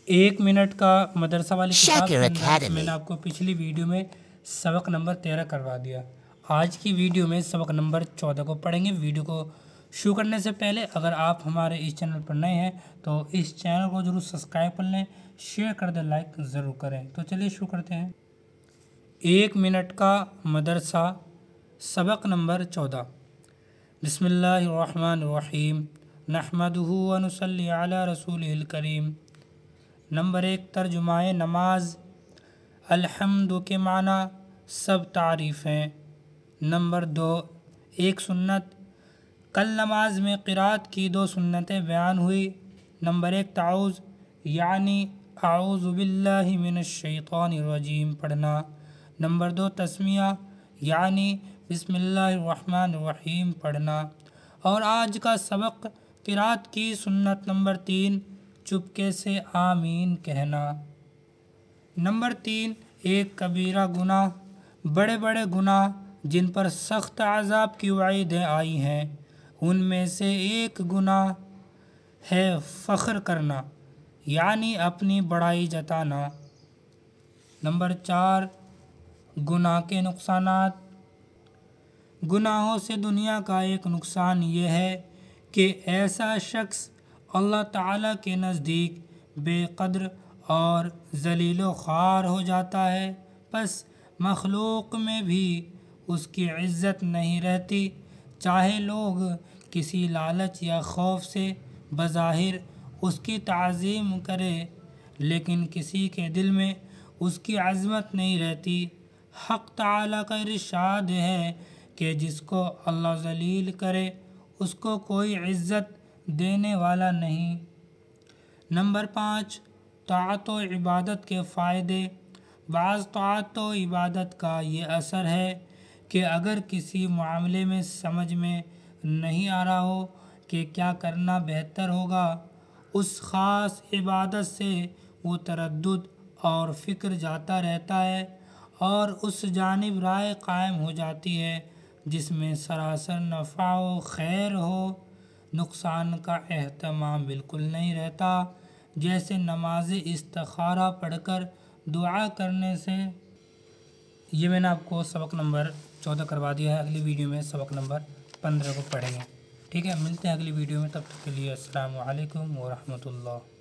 ایک منٹ کا مدرسہ والی کتاب کے Shaker اندر میں Academy. نے آپ کو پچھلی ویڈیو میں سبق نمبر 13 کروا دیا۔ آج کی ویڈیو میں سبق نمبر 14 کو پڑھیں گے۔ ویڈیو کو شروع کرنے سے پہلے اگر آپ ہمارے اس چینل پر نئے ہیں تو اس چینل کو ضرور سبسکرائب کر لیں، شیئر کر دیں، لائک ضرور کریں۔ تو چلیے شروع کرتے ہیں۔ ایک منٹ کا مدرسہ، سبق نمبر 14۔ بسم اللہ الرحمن الرحیم، نحمدہ ونصلی علی رسولہ الکریم۔ نمبر 1، ترجمہ نماز۔ الحمد کے معنی سب تعریف ہیں۔ نمبر 2، ایک سنت۔ کل نماز میں قرات کی 2 سنتیں بیان ہوئی۔ نمبر 1، تعوذ یعنی اعوذ باللہ من الشیطان الرجیم پڑھنا۔ نمبر 2، تسمیہ یعنی بسم اللہ الرحمن الرحیم پڑھنا۔ اور آج کا سبق قرات کی سنت نمبر 3، چپکے سے آمین کہنا۔ نمبر 3، ایک کبیرہ گناہ۔ بڑے بڑے گناہ جن پر سخت عذاب کی وعیدیں آئی ہیں، ان میں سے ایک گناہ ہے فخر کرنا یعنی اپنی بڑائی جتانا۔ نمبر 4، گناہ کے نقصانات۔ گناہوں سے دنیا کا ایک نقصان یہ ہے کہ ایسا شخص اللہ تعالیٰ کے نزدیک بے قدر اور ذلیل و خوار ہو جاتا ہے، پس مخلوق میں بھی اس کی عزت نہیں رہتی، چاہے لوگ کسی لالچ یا خوف سے بظاہر اس کی تعظیم کرے لیکن کسی کے دل میں اس کی عظمت نہیں رہتی۔ حق تعالیٰ کا ارشاد ہے کہ جس کو اللہ ذلیل کرے اس کو کوئی عزت دینے والا نہیں۔ نمبر 5، طاعت و عبادت کے فائدے۔ بعض طاعت و عبادت کا یہ اثر ہے کہ اگر کسی معاملے میں سمجھ میں نہیں آ رہا ہو کہ کیا کرنا بہتر ہوگا، اس خاص عبادت سے وہ تردد اور فکر جاتا رہتا ہے اور اس جانب رائے قائم ہو جاتی ہے جس میں سراسر نفع و خیر ہو، نقصان کا اہتمام بالکل نہیں رہتا، جیسے نماز استخارہ پڑھ کر دعا کرنے سے۔ یہ میں نے آپ کو سبق نمبر 14 کروا دیا ہے۔ اگلی ویڈیو میں سبق نمبر 15 کو پڑھیں گے۔ ٹھیک ہے، ملتے ہیں اگلی ویڈیو میں، تب تک کے لیے السلام علیکم ورحمۃ اللہ۔